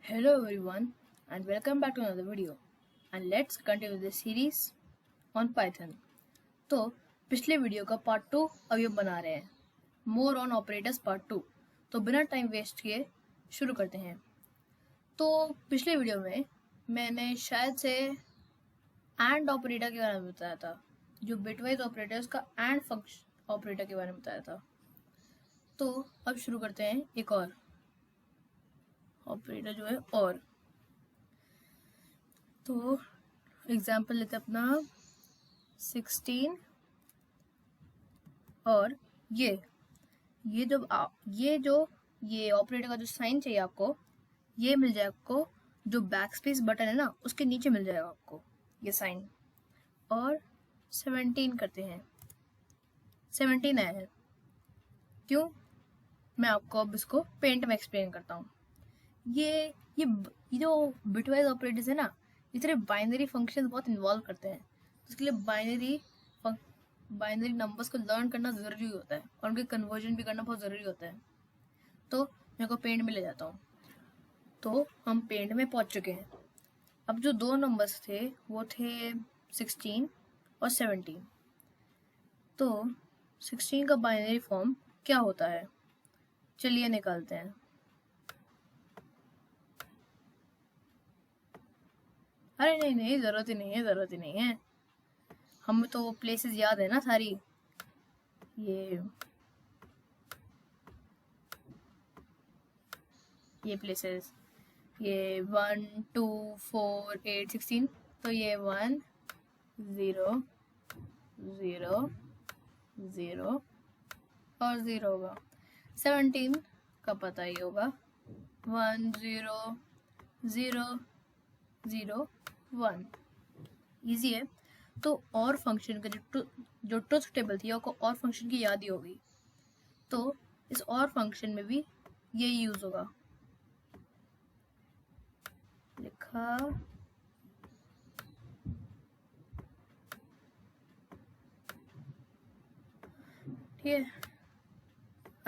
Hello everyone and welcome back to another video and let's continue this series on Python. तो पिछले video का part 2 अभी हम बना रहे हैं मोर ऑन ऑपरेटर्स पार्ट 2। तो बिना टाइम वेस्ट किए शुरू करते हैं। तो पिछले वीडियो में मैंने शायद से एंड ऑपरेटर के बारे में बताया था, जो बिटवाइज ऑपरेटर्स का एंड फंक्शन ऑपरेटर के बारे में बताया था। तो अब शुरू करते हैं एक और ऑपरेटर जो है और। तो एग्जाम्पल लेते हैं अपना 16 और ये ऑपरेटर का जो साइन चाहिए आपको, ये मिल जाए आपको, जो बैकस्पेस बटन है ना उसके नीचे मिल जाएगा आपको ये साइन। और 17 करते हैं, 17 आया है क्यों, मैं आपको अब इसको पेंट में एक्सप्लेन करता हूँ। ये जो बिटवाइज ऑपरेटर्स है ना, ये सारे बाइनरी फंक्शन बहुत इन्वॉल्व करते हैं। तो इसके लिए बाइनरी नंबर्स को लर्न करना ज़रूरी होता है और उनके कन्वर्जन भी करना बहुत ज़रूरी होता है। तो मैं को पेंट में ले जाता हूँ। तो हम पेंट में पहुँच चुके हैं। अब जो दो नंबर्स थे वो थे 16 और 17। तो 16 का बाइनरी फॉर्म क्या होता है, चलिए निकालते हैं। अरे नहीं, ज़रूरत ही नहीं है, हमें तो प्लेसेस याद है ना सारी। ये प्लेसेस, ये 1 2 4 8 16। तो ये 1 0 0 0 और 0 होगा। 17 का पता ही होगा, 1 0 0 0 1। ईजी है। तो और फंक्शन का जो ट्रुथ टेबल थी आपको और फंक्शन की याद ही होगी। तो इस और फंक्शन में भी यही यूज होगा। लिखा ठीक है,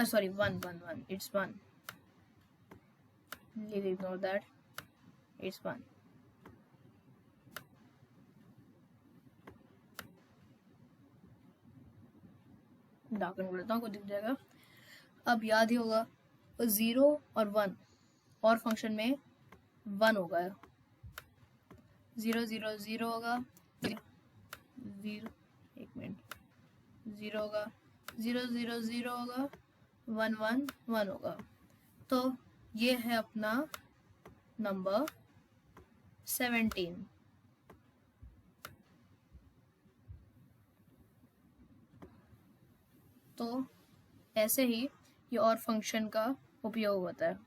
sorry 1 1 1, it's 1, please ignore that, it's 1। Darken बोलता हूँ, को दिख जाएगा। अब याद ही होगा 0 और 1 और फंक्शन में 1 होगा, 0 0 0 होगा, 0 एक मिनट, 0 होगा, 0 0 0 होगा, 1 1 1 होगा। तो ये है अपना नंबर 17। तो ऐसे ही ये और फंक्शन का उपयोग होता है,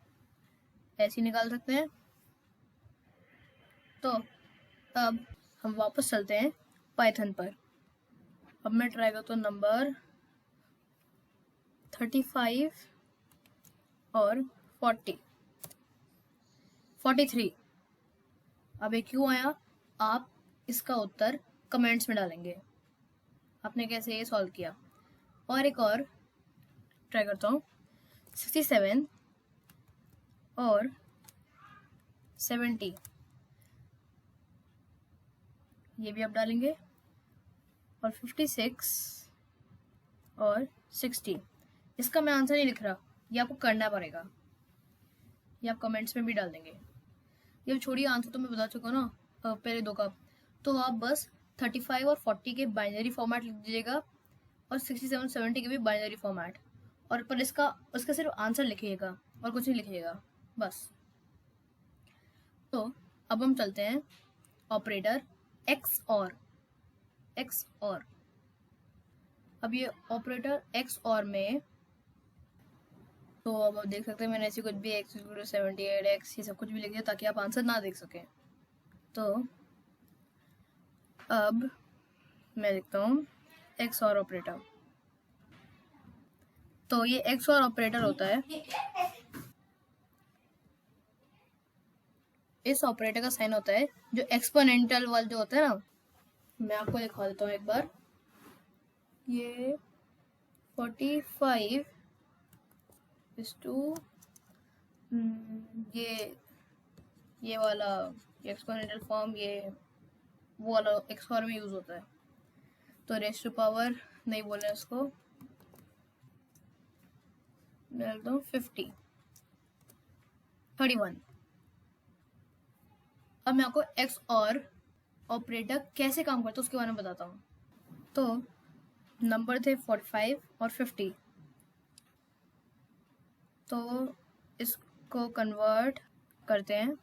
ऐसे ही निकाल सकते हैं। तो अब हम वापस चलते हैं पाइथन पर। अब मैं ट्राई करता हूँ नंबर 35 और 43। अब ये क्यों आया, आप इसका उत्तर कमेंट्स में डालेंगे आपने कैसे ये सॉल्व किया। और एक और ट्राई करता हूँ, 67 और 70, ये भी आप डालेंगे। और 56 और 60। इसका मैं आंसर नहीं लिख रहा, ये आपको करना पड़ेगा, ये आप कमेंट्स में भी डाल देंगे। ये छोड़िए, आंसर तो मैं बता चुका ना पहले दो का। तो आप बस 35 और 40 के बाइनरी फॉर्मेट लिख दीजिएगा और 67 70 के भी बाइनरी फॉर्मेट, और पर उसका सिर्फ आंसर लिखिएगा और कुछ नहीं लिखिएगा बस। तो अब हम चलते हैं ऑपरेटर एक्स और। अब ये ऑपरेटर एक्स और में, तो अब आप देख सकते हैं मैंने ऐसी कुछ भी x 78x ये सब कुछ भी लिख दिया ताकि आप आंसर ना देख सकें। तो अब मैं लिखता हूँ एक्स और ऑपरेटर। तो ये एक्स और ऑपरेटर होता है, इस ऑपरेटर का साइन होता है जो एक्सपोनेंशियल वाला जो होता है ना, मैं आपको दिखा देता हूँ एक बार। ये 45 is to ये ये वाला एक्सपोनेंशियल फॉर्म ये वो वाला एक्सपोर में यूज होता है। तो रेस टू पावर नहीं बोले इसको, डाल दो 50 31। अब मैं आपको एक्स और ऑपरेटर कैसे काम करता है उसके बारे में बताता हूँ। तो नंबर थे 45 और 50, तो इसको कन्वर्ट करते हैं।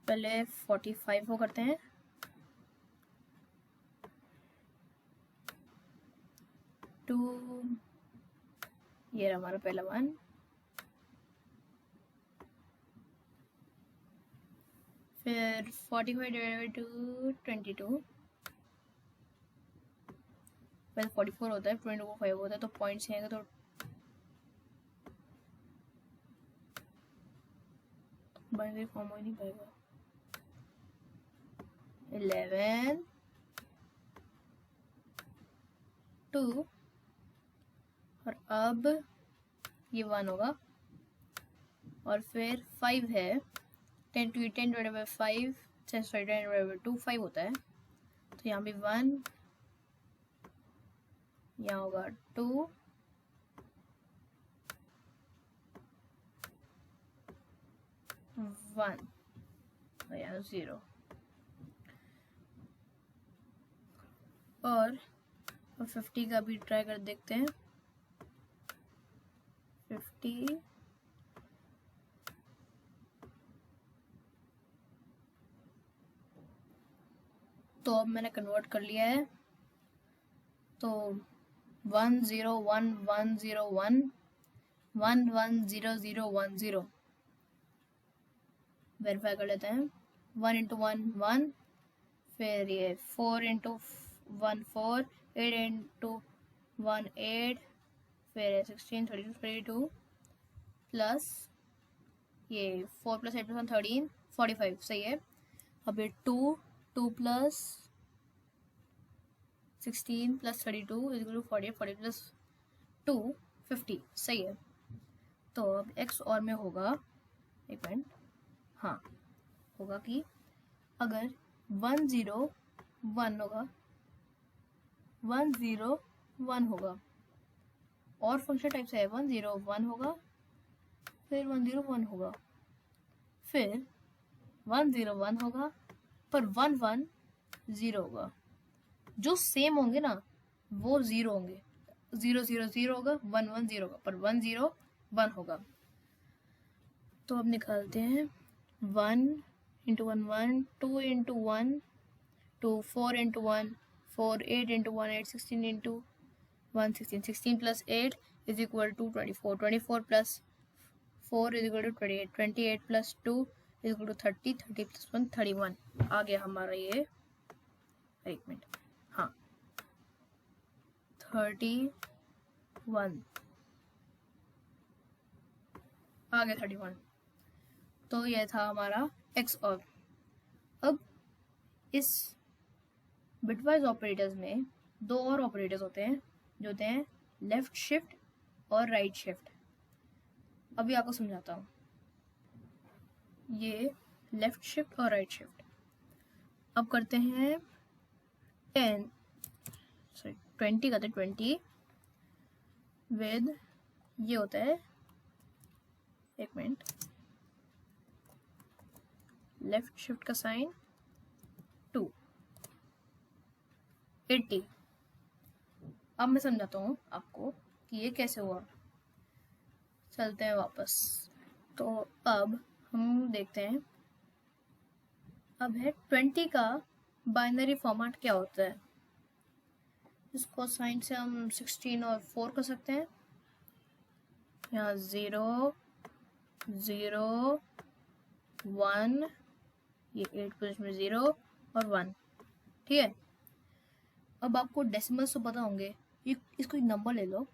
पहले 45 को करते हैं, टू, ये रहा हमारा पहला वन, फिर 45 डिवाइडेड टू 22, पहले 44 होता है, 22 को 5 होता है, तो पॉइंट्स आएंगे तो बाइनरी फॉर्म हो नहीं पाएगा। 11 2 और अब ये 1 होगा, और फिर 5 है, 10 डिवाइडेड बाई 5, 10 डिवाइडेड बाई 2 5 होता है, तो यहाँ भी 1, यहाँ होगा 2, वन और यहाँ 0। और 50 का भी ट्राई कर देखते हैं। 50 तो अब मैंने कन्वर्ट कर लिया है, तो 1 0 1 1 0 1 1 1 0 0 1 0 वेरीफाई कर लेते हैं। 1 इंटू 1 1, फिर ये 4 इंटू 1 4, 8 इंटू 1 8, फिर 16 32 32 प्लस ये 4 प्लस 8 प्लस 1 13 45, सही है। अब ये 2 plus 16 plus 32 is equal to 40, 40 plus 2 50, सही है। तो अब एक्स और में होगा, एक मिनट, हाँ होगा कि अगर 1 0 1 होगा, 1 0 1 होगा, और फंक्शन टाइप से है 1 0 1 होगा, फिर 1 0 1 होगा, फिर 1 0 1 होगा, पर 1 1 0 होगा। जो सेम होंगे ना वो 0 होंगे, 0 0 0 होगा, 1 1 0 होगा, पर 1 0 1 होगा। तो अब निकालते हैं। 1 into 1 1, 2 into 1 2, 4 into 1 4, 8 into 1 8, 16 into 1 16, 16 plus 8 is equal to 24, 24 plus 4 is equal to 28, 28 plus 2 is equal to 30, 30 plus 1 31। आ गया हमारा ये, एक मिनट, हाँ 31 आ गया 31। तो यह था हमारा एक्स और। अब इस बिटवाइज ऑपरेटर्स में दो और ऑपरेटर्स होते हैं जो होते हैं लेफ्ट शिफ्ट और राइट शिफ्ट। अभी आपको समझाता हूँ, ये लेफ्ट शिफ्ट और राइट शिफ्ट। अब करते हैं 20 करते हैं 20 विद, ये होता है, एक मिनट, लेफ्ट शिफ्ट का साइन 2 80। अब मैं समझाता हूँ आपको कि ये कैसे हुआ। चलते हैं वापस। तो अब हम देखते हैं, अब है 20 का बाइनरी फॉर्मेट क्या होता है। इसको साइन से हम 16 और 4 कर सकते हैं। यहाँ 0 0 1, ये 8 पोजिशन में 0 और 1, ठीक है। अब आपको डेसिमल्स तो पता होंगे, ये इसको एक नंबर ले लो,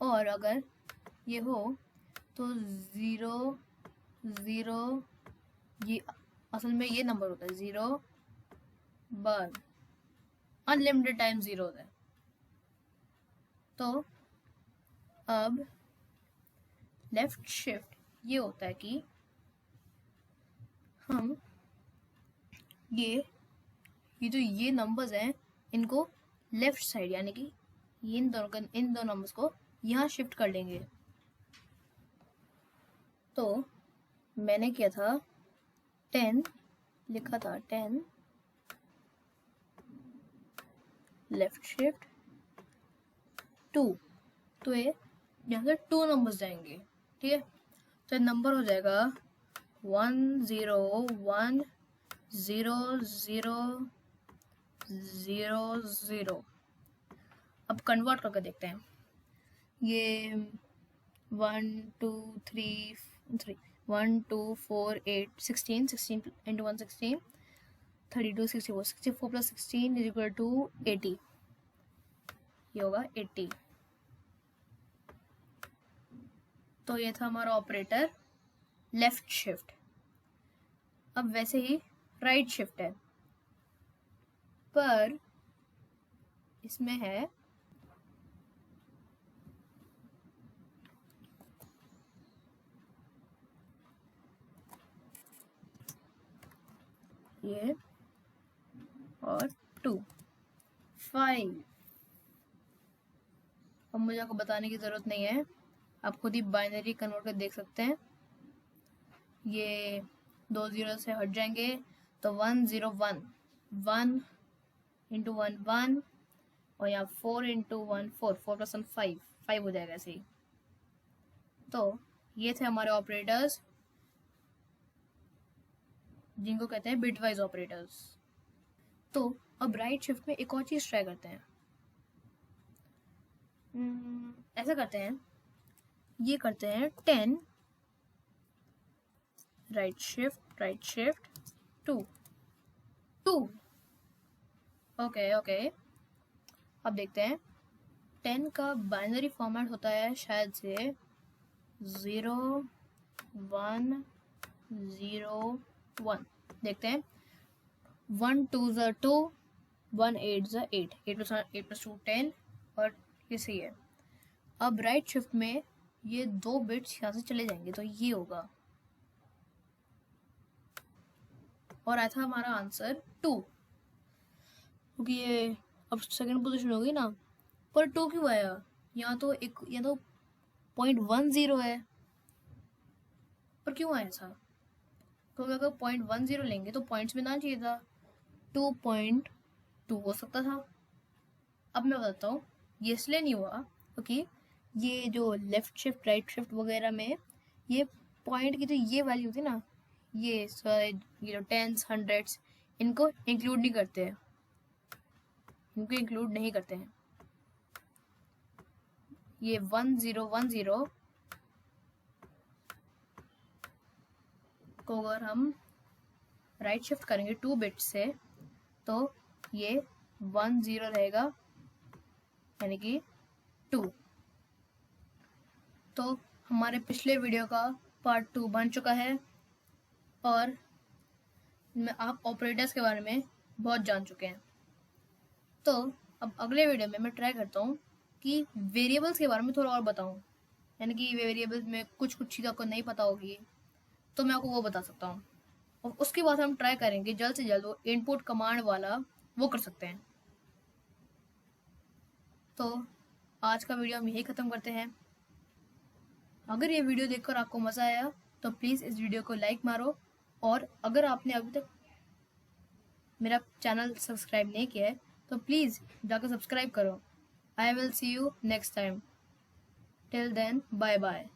और अगर ये हो तो 0 0, ये असल में ये नंबर होता है 0 1, अनलिमिटेड टाइम 0 होता है। तो अब लेफ्ट शिफ्ट ये होता है कि हम ये जो ये नंबर्स हैं इनको लेफ्ट साइड यानी कि इन दो नंबर्स को यहाँ शिफ्ट कर लेंगे। तो मैंने किया था 10 लिखा था 10 लेफ्ट शिफ्ट 2, तो ये यहाँ से 2 नंबर्स जाएंगे, ठीक है। तो नंबर हो जाएगा 1 0 1 0 0 0 0। अब कन्वर्ट करके देखते हैं। ये 1 2 3 1 2 4 8 16 16 into 1 16 32 64 64 plus 16 is equal to 80। ये होगा 80। तो ये था हमारा ऑपरेटर लेफ्ट शिफ्ट। अब वैसे ही राइट शिफ्ट है, पर इसमें है ये और 2 5। अब मुझे आपको बताने की ज़रूरत नहीं है, आप खुद ही बाइनरी कन्वर्ट कर देख सकते हैं। ये 2 0 से हट जाएंगे तो 1 0 1 1 इंटू 1 1 और यहाँ 4 इंटू 1 4 4 प्लस 1 5 5 हो जाएगा ऐसे ही। तो ये थे हमारे ऑपरेटर्स जिनको कहते हैं बिटवाइज ऑपरेटर्स। तो अब राइट शिफ्ट में एक और चीज़ ट्राई करते हैं। ऐसा करते हैं, ये करते हैं 10 राइट शिफ्ट 2 2। ओके अब देखते हैं 10 का बाइनरी फॉर्मेट होता है शायद से 0 1 0 1। देखते हैं 1 2 2 1 8 8 8 plus 2 10 और ये सही है। अब राइट शिफ्ट में ये 2 बिट्स यहाँ से चले जाएंगे तो ये होगा, और आया था हमारा आंसर 2, क्योंकि ये अब सेकंड पोजीशन होगी ना। पर 2 क्यों आया? यहाँ तो 0.10 है, पर क्यों आया था? क्योंकि अगर 0.10 लेंगे तो पॉइंट्स में ना चाहिए था, 2.2 हो सकता था। अब मैं बताता हूँ ये इसलिए नहीं हुआ क्योंकि ये जो लेफ्ट शिफ्ट राइट शिफ्ट वगैरह में ये पॉइंट की जो ये वैल्यू थी ना, ये जो टेंस हंड्रेड्स इनको इंक्लूड नहीं करते हैं, इनको इंक्लूड नहीं करते हैं। ये 1 0 1 0 को अगर हम राइट शिफ्ट करेंगे 2 बिट्स से तो ये 1 0 रहेगा यानी कि 2। तो हमारे पिछले वीडियो का पार्ट 2 बन चुका है और आप ऑपरेटर्स के बारे में बहुत जान चुके हैं। तो अब अगले वीडियो में मैं ट्राई करता हूँ कि वेरिएबल्स के बारे में थोड़ा और बताऊँ, यानी कि वेरिएबल्स में कुछ चीज़ आपको नहीं पता होगी तो मैं आपको वो बता सकता हूँ, और उसके बाद हम ट्राई करेंगे जल्द से जल्द वो इनपुट कमांड वाला वो कर सकते हैं। तो आज का वीडियो हम यही ख़त्म करते हैं। अगर ये वीडियो देखकर आपको मज़ा आया तो प्लीज़ इस वीडियो को लाइक मारो, और अगर आपने अभी तक मेरा चैनल सब्सक्राइब नहीं किया है तो प्लीज़ जाकर सब्सक्राइब करो। I will see you next time. Till then bye bye.